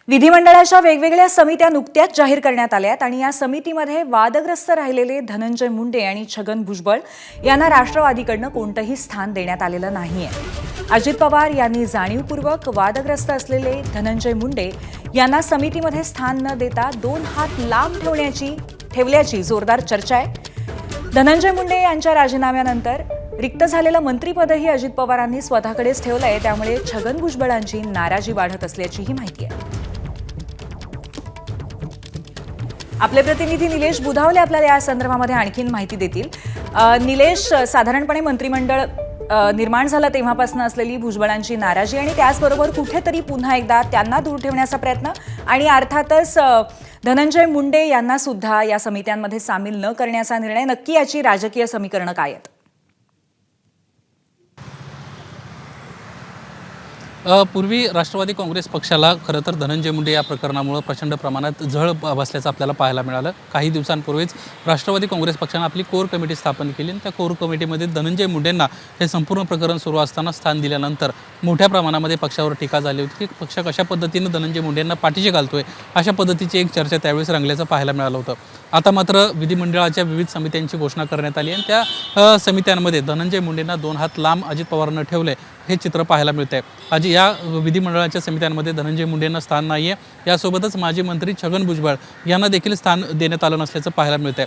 विधिमंडळाच्या वेगवेगळ्या समित्या नुकत्याच जाहीर करण्यात आल्या आहेत आणि या समितीमध्ये वादग्रस्त राहिलेले धनंजय मुंडे आणि छगन भुजबळ यांना राष्ट्रवादीकडून कोणतंही स्थान देण्यात आलेलं नाहीये। अजित पवार यांनी जाणीवपूर्वक वादग्रस्त असलेले धनंजय मुंडे यांना समितीमध्ये स्थान न देता 2 हात लांब ठेवल्याची जोरदार चर्चा आहे। धनंजय मुंडे यांच्या राजीनाम्यानंतर रिक्त झालेलं मंत्रिपदही अजित पवारांनी स्वतःकडेच ठेवलंय, त्यामुळे छगन भुजबळांची नाराजी वाढत असल्याचीही माहिती आहे। आपले प्रतिनिधी निलेश बुधावले आपल्याला या संदर्भामध्ये आणखीन माहिती देतील। निलेश, साधारणपणे मंत्रिमंडळ निर्माण झालं तेव्हापासून असलेली भुजबळांची नाराजी आणि त्याचबरोबर कुठेतरी पुन्हा एकदा त्यांना दूर ठेवण्याचा प्रयत्न आणि अर्थातच धनंजय मुंडे यांना सुद्धा या समित्यांमध्ये सामील न करण्याचा निर्णय, नक्की याची राजकीय समीकरणं काय आहेत? पूर्वी राष्ट्रवादी काँग्रेस पक्षाला खरं तर धनंजय मुंडे या प्रकरणामुळे प्रचंड प्रमाणात झळ बसल्याचं आपल्याला पाहायला मिळालं। काही दिवसांपूर्वीच राष्ट्रवादी काँग्रेस पक्षानं आपली कोर कमिटी स्थापन केली आणि त्या कोर कमिटीमध्ये धनंजय मुंडेंना हे संपूर्ण प्रकरण सुरू असताना स्थान दिल्यानंतर मोठ्या प्रमाणामध्ये पक्षावर टीका झाली होती की पक्ष कशा पद्धतीनं धनंजय मुंडेंना पाठीशी घालतोय, अशा पद्धतीची एक चर्चा त्यावेळेस रंगल्याचं पाहायला मिळालं होतं। आता मात्र विधिमंडळाच्या विविध समित्यांची घोषणा करण्यात आली आणि त्या समित्यांमध्ये धनंजय मुंडेंना 2 हात लांब अजित पवारांना ठेवले हे चित्र पाहायला मिळतंय। आज या विधिमंडळाच्या समित्यांमध्ये धनंजय मुंडेंना स्थान नाही आहे। यासोबतच माजी मंत्री छगन भुजबळ यांना देखील स्थान देण्यात आलं नसल्याचं पाहायला मिळतंय।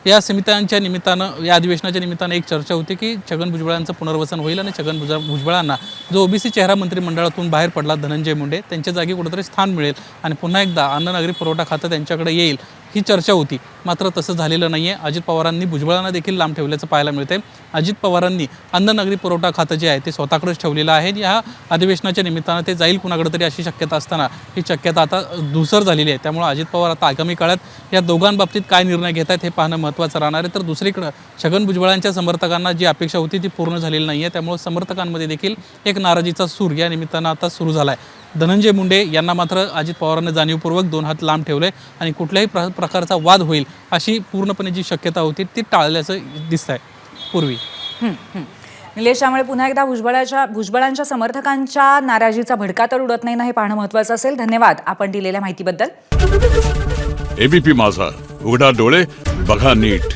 या समित्यांच्या निमित्तानं, या अधिवेशनाच्या निमित्तानं एक चर्चा होती की छगन भुजबळांचं पुनर्वसन होईल आणि छगन भुजबळांना जो ओबीसी चेहरा मंत्रिमंडळातून बाहेर पडला धनंजय मुंडे, त्यांच्या जागी कुठेतरी स्थान मिळेल आणि पुन्हा एकदा अन्न नागरी पुरवठा खातं त्यांच्याकडे येईल, ही चर्चा होती। मात्र तसं झालेलं नाही आहे। अजित पवारांनी भुजबळांना देखील लांब ठेवल्याचं पाहायला मिळतंय। अजित पवारांनी अन्न नागरी पुरवठा खातं जे आहे ते स्वतःकडेच ठेवलेलं आहे। या अधिवेशनाच्या निमित्तानं ते जाईल कुणाकडे तरी अशी शक्यता असताना ही शक्यता आता धूसर झालेली आहे। त्यामुळे अजित पवार आता आगामी काळात या दोघांबाबतीत काय निर्णय घेत आहेत हे पाहणं महत्त्वाचं राहणार आहे। तर दुसरीकडे छगन भुजबळांच्या समर्थकांना जी अपेक्षा होती ती पूर्ण झालेली नाही आहे, त्यामुळे समर्थकांमध्ये देखील एक नाराजीचा सूर या निमित्तानं आता सुरू झाला आहे। धनंजय मुंडे यांना मात्र अजित पवारांनी जाणीवपूर्वक 2 हात लांब ठेवले आणि कुठल्याही प्रकारचा वाद होईल अशी पूर्णपणे जी शक्यता होती ती टाळल्याचं दिसत आहे पूर्वी। निलेश, त्यामुळे पुन्हा एकदा भुजबळांच्या समर्थकांच्या नाराजीचा भडका तर उडत नाही ना, हे पाहणं महत्त्वाचं असेल। धन्यवाद आपण दिलेल्या माहितीबद्दल। एबीपी माझा, उघडा डोळे बघा नीट।